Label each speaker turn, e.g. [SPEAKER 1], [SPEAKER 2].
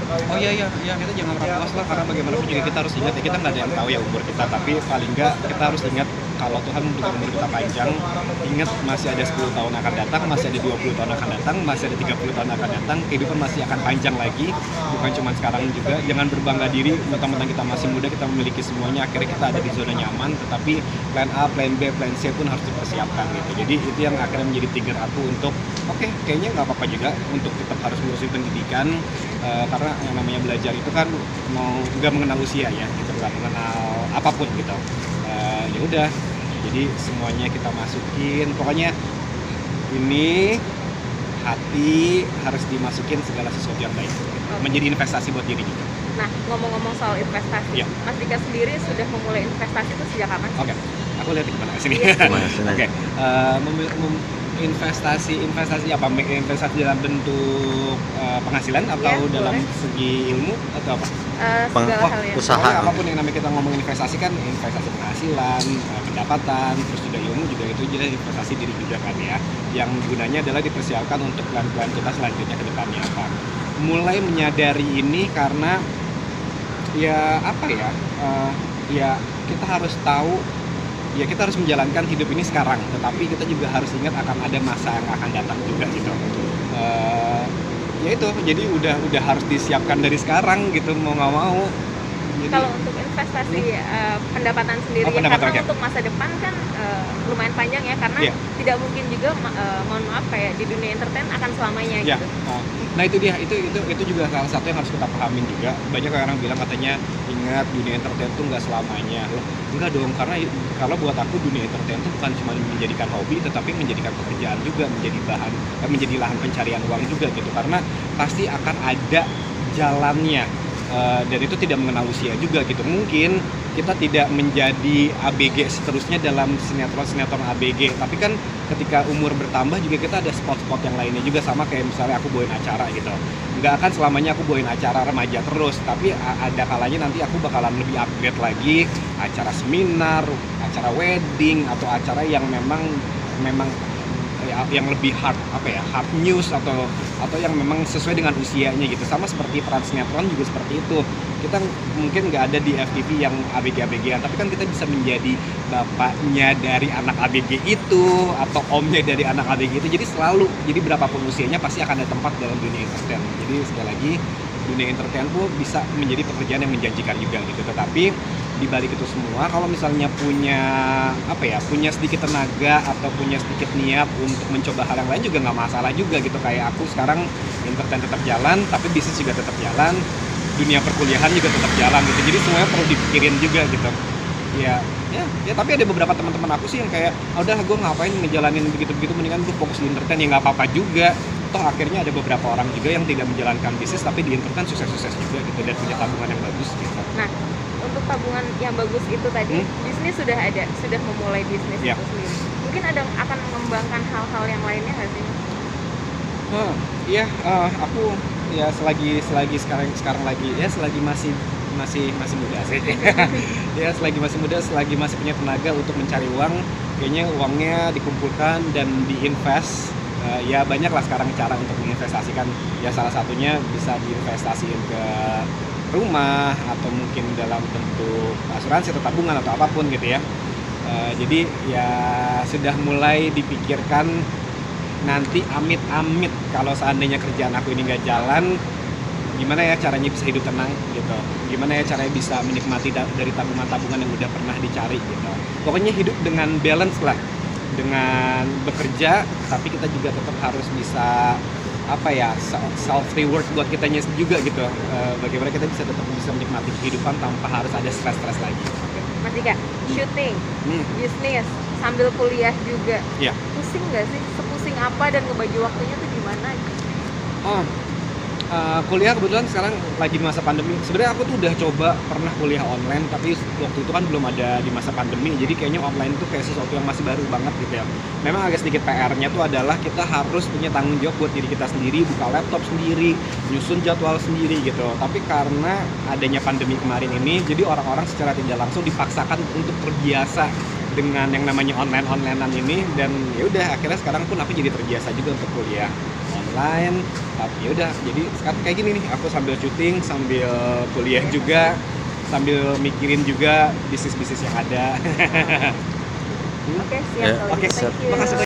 [SPEAKER 1] Oh iya iya iya, kita jangan pernah puas lah, karena bagaimanapun juga kita harus ingat ya, kita nggak ada yang tahu ya umur kita, tapi paling nggak kita harus ingat kalau Tuhan memberikan umur kita panjang, ingat masih ada 10 tahun akan datang, masih ada 20 tahun akan datang, masih ada 30 tahun akan datang, kehidupan masih akan panjang lagi, bukan cuma sekarang juga. Jangan berbangga diri, mentang-mentang kita masih muda, kita memiliki semuanya, akhirnya kita ada di zona nyaman, tetapi plan A, plan B, plan C pun harus dipersiapkan gitu. Jadi itu yang akhirnya menjadi trigger aku untuk, oke, kayaknya nggak apa-apa juga untuk tetap harus ngurusin pendidikan, karena yang namanya belajar itu kan mau nggak mengenal usia ya, gitu, nggak mengenal apapun gitu. Ya udah, jadi semuanya kita masukin, pokoknya ini hati harus dimasukin segala sesuatu yang baik, gitu. Menjadi investasi buat diri juga.
[SPEAKER 2] Nah, ngomong-ngomong soal investasi,
[SPEAKER 1] Ya.
[SPEAKER 2] Mas Dika sendiri sudah memulai investasi itu sejak kapan?
[SPEAKER 1] Oke, aku lihat gimana sini.
[SPEAKER 3] Gimana sih?
[SPEAKER 1] Oke, investasi apa? Investasi dalam bentuk penghasilan atau
[SPEAKER 2] Ya,
[SPEAKER 1] dalam
[SPEAKER 2] boleh.
[SPEAKER 1] segi ilmu atau apa?
[SPEAKER 2] Segala
[SPEAKER 3] Wah,
[SPEAKER 2] hal ya.
[SPEAKER 3] usaha.
[SPEAKER 1] Pokoknya apapun yang namanya kita ngomong investasi kan investasi penghasilan, pendapatan, terus juga ilmu juga itu jadi investasi diri juga kan ya. Yang gunanya adalah dipersiapkan untuk plan-plan kita selanjutnya ke depannya apa. Mulai menyadari ini karena ya apa ya, ya kita harus tahu, ya kita harus menjalankan hidup ini sekarang, tetapi kita juga harus ingat akan ada masa yang akan datang juga gitu. Ya itu, jadi udah harus disiapkan dari sekarang gitu, mau nggak mau. Jadi,
[SPEAKER 2] Kalau untuk investasi pendapatan sendiri,
[SPEAKER 1] Oh, pendapatan,
[SPEAKER 2] karena
[SPEAKER 1] oke.
[SPEAKER 2] untuk masa depan kan lumayan panjang ya, karena
[SPEAKER 1] Iya.
[SPEAKER 2] tidak mungkin juga mohon maaf kayak di dunia entertain akan selamanya
[SPEAKER 1] ya,
[SPEAKER 2] gitu.
[SPEAKER 1] nah itu dia, itu juga salah satu yang harus kita pahamin juga. Banyak orang bilang katanya ingat dunia entertain tuh nggak selamanya. Loh, enggak dong, karena kalau buat aku dunia entertain tuh bukan cuma menjadikan hobi, tetapi menjadikan pekerjaan juga, menjadi lahan pencarian uang juga gitu. Karena pasti akan ada jalannya. Dan itu tidak mengenal usia juga gitu. Mungkin kita tidak menjadi ABG seterusnya dalam sinetron ABG, tapi kan ketika umur bertambah juga kita ada spot-spot yang lainnya juga, sama kayak misalnya aku bawain acara gitu. Nggak akan selamanya aku bawain acara remaja terus, tapi ada kalanya nanti aku bakalan lebih upgrade lagi, acara seminar, acara wedding, atau acara yang memang yang lebih hard news atau yang memang sesuai dengan usianya gitu. Sama seperti peran sinetron juga seperti itu, kita mungkin nggak ada di FTV yang ABG-ABG-an, tapi kan kita bisa menjadi bapaknya dari anak ABG itu atau omnya dari anak ABG itu. Jadi berapapun usianya pasti akan ada tempat dalam dunia entertain. Jadi sekali lagi, dunia entertain pun bisa menjadi pekerjaan yang menjanjikan juga gitu. Tetapi di balik itu semua, kalau misalnya punya sedikit tenaga atau punya sedikit niat untuk mencoba hal yang lain juga nggak masalah juga gitu. Kayak aku sekarang entertain tetap jalan, tapi bisnis juga tetap jalan, dunia perkuliahan juga tetap jalan gitu. Jadi semuanya perlu dipikirin juga gitu. Ya, tapi ada beberapa teman-teman aku sih yang kayak, udah gue ngapain ngejalanin begitu-begitu, mendingan gue fokus di entertain. Ya nggak apa-apa juga. Toh akhirnya ada beberapa orang juga yang tidak menjalankan bisnis tapi di entertain sukses-sukses juga gitu, dan punya tabungan yang bagus gitu.
[SPEAKER 2] Nah, untuk tabungan yang bagus itu tadi, bisnis sudah ada, sudah memulai bisnis
[SPEAKER 1] Ya.
[SPEAKER 2] itu sendiri. Mungkin akan mengembangkan hal-hal yang lainnya nggak sih?
[SPEAKER 1] Iya, aku ya selagi sekarang lagi ya, selagi masih muda sih. Ya selagi masih muda, selagi masih punya tenaga untuk mencari uang, kayaknya uangnya dikumpulkan dan diinvest. Ya banyak lah sekarang cara untuk menginvestasikan. Ya salah satunya bisa diinvestasiin ke rumah, atau mungkin dalam bentuk asuransi atau tabungan atau apapun gitu ya. Jadi ya sudah mulai dipikirkan, nanti amit-amit kalau seandainya kerjaan aku ini nggak jalan, gimana ya caranya bisa hidup tenang gitu, gimana ya caranya bisa menikmati dari tabungan-tabungan yang udah pernah dicari gitu. Pokoknya hidup dengan balance lah, dengan bekerja tapi kita juga tetap harus bisa self reward buat kitanya juga gitu. Bagaimana kita bisa tetap bisa menikmati kehidupan tanpa harus ada stres lagi.
[SPEAKER 2] Mas Dika, syuting, bisnis, sambil kuliah juga.
[SPEAKER 1] Iya.
[SPEAKER 2] Pusing nggak sih? Sepusing apa dan ngebagi waktunya tuh gimana?
[SPEAKER 1] Kuliah kebetulan sekarang lagi di masa pandemi. Sebenarnya aku tuh udah coba pernah kuliah online, tapi waktu itu kan belum ada di masa pandemi. Jadi kayaknya online tuh kayak sesuatu yang masih baru banget gitu ya. Memang agak sedikit PR-nya tuh adalah kita harus punya tanggung jawab buat diri kita sendiri, buka laptop sendiri, nyusun jadwal sendiri gitu. Tapi karena adanya pandemi kemarin ini, jadi orang-orang secara tidak langsung dipaksakan untuk terbiasa dengan yang namanya onlinean ini, dan ya udah akhirnya sekarang pun aku jadi terbiasa juga untuk kuliah lain. Tapi ya udah, jadi sekarang kayak gini nih, aku sambil syuting, sambil kuliah juga, sambil mikirin juga bisnis-bisnis yang ada.
[SPEAKER 2] Oke, siap
[SPEAKER 3] Ya,
[SPEAKER 2] kalau
[SPEAKER 1] Oke,
[SPEAKER 2] gitu. Thank you.
[SPEAKER 1] makasih.